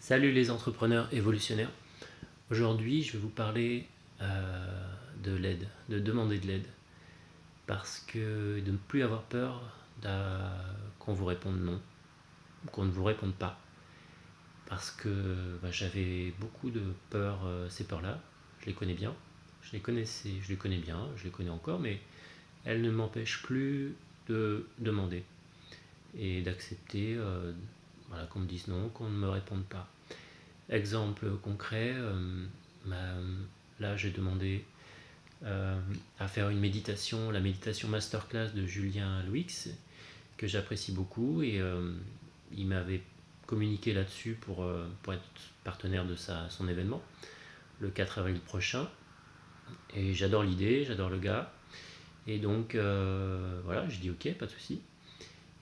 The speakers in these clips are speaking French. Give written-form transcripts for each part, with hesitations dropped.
Salut les entrepreneurs évolutionnaires. Aujourd'hui, je vais vous parler de l'aide, de demander de l'aide. Parce que de ne plus avoir peur qu'on vous réponde non, qu'on ne vous réponde pas. Parce que j'avais beaucoup de peur, ces peurs-là, je les connais bien, je les connaissais, je les connais bien, je les connais encore, mais elles ne m'empêchent plus de demander et d'accepter qu'on me dise non, qu'on ne me réponde pas. Exemple concret, là j'ai demandé à faire une méditation, la méditation masterclass de Julien Louix, que j'apprécie beaucoup, et il m'avait communiqué là-dessus pour être partenaire de son événement, le 4 avril prochain. Et j'adore l'idée, j'adore le gars. Et donc voilà, je dis ok, pas de souci.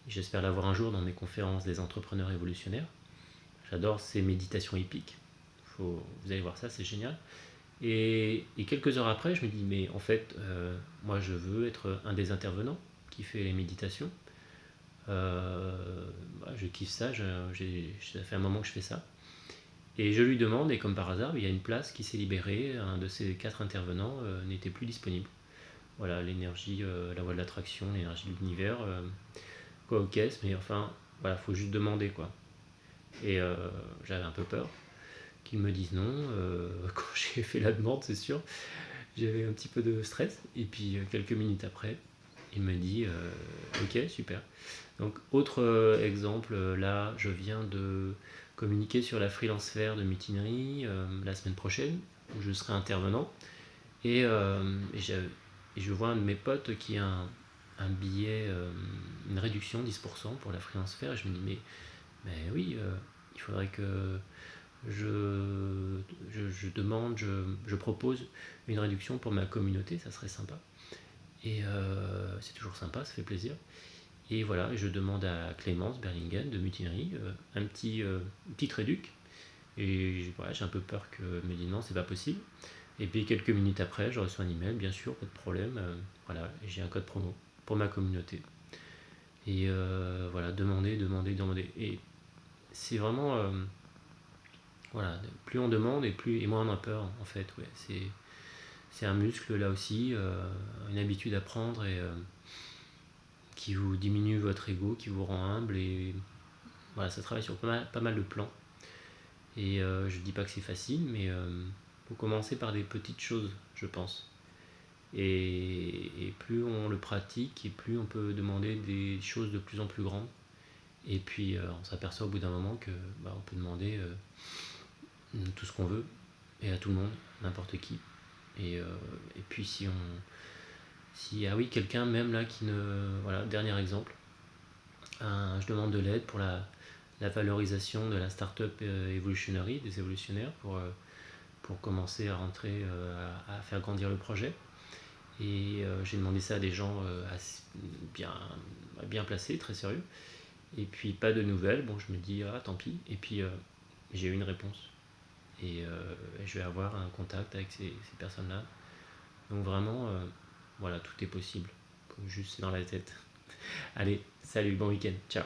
J'espère l'avoir un jour dans mes conférences des entrepreneurs évolutionnaires. J'adore ces méditations épiques. Vous allez voir ça, c'est génial. Et quelques heures après, je me dis, mais en fait, moi je veux être un des intervenants qui fait les méditations. Je kiffe ça, ça fait un moment que je fais ça. Et je lui demande, et comme par hasard, il y a une place qui s'est libérée, un de ces 4 intervenants n'était plus disponible. Voilà, l'énergie, la voie de l'attraction, l'énergie de l'univers, quoi, ok, mais enfin, voilà, faut juste demander, quoi. Et j'avais un peu peur qu'ils me disent non. Quand j'ai fait la demande, c'est sûr, j'avais un petit peu de stress. Et puis quelques minutes après, il me dit ok, super. Donc autre exemple, là je viens de communiquer sur la freelance fair de mutinerie la semaine prochaine, où je serai intervenant. Et je vois un de mes potes qui a un billet, une réduction 10% pour la freelance fair. Et je me dis mais oui, il faudrait que je demande, je propose une réduction pour ma communauté, ça serait sympa. Et c'est toujours sympa, ça fait plaisir. Et voilà, je demande à Clémence Berlingen de Mutinerie une petite réduc. Et voilà, j'ai un peu peur qu'elle me dise non, c'est pas possible. Et puis quelques minutes après, je reçois un email, bien sûr, pas de problème. Voilà, j'ai un code promo pour ma communauté. Et voilà, demander. Et c'est vraiment voilà, plus on demande et moins on a peur, en fait. Ouais, c'est un muscle là aussi, une habitude à prendre, et qui vous diminue votre ego, qui vous rend humble. Et voilà, ça travaille sur pas mal de plans. Et je dis pas que c'est facile, mais faut commencer par des petites choses, je pense. Et plus on le pratique, et plus on peut demander des choses de plus en plus grandes. Et puis on s'aperçoit au bout d'un moment que on peut demander tout ce qu'on veut, et à tout le monde, n'importe qui. Et puis si ah oui, quelqu'un même là qui ne... Voilà, dernier exemple. Je demande de l'aide pour la valorisation de la start-up Evolutionary, des évolutionnaires, pour commencer à rentrer, à faire grandir le projet. Et j'ai demandé ça à des gens bien placés, très sérieux. Et puis pas de nouvelles, bon je me dis ah tant pis. Et puis j'ai eu une réponse. Et je vais avoir un contact avec ces personnes-là. Donc vraiment, voilà, tout est possible. Juste c'est dans la tête. Allez, salut, bon week-end, ciao.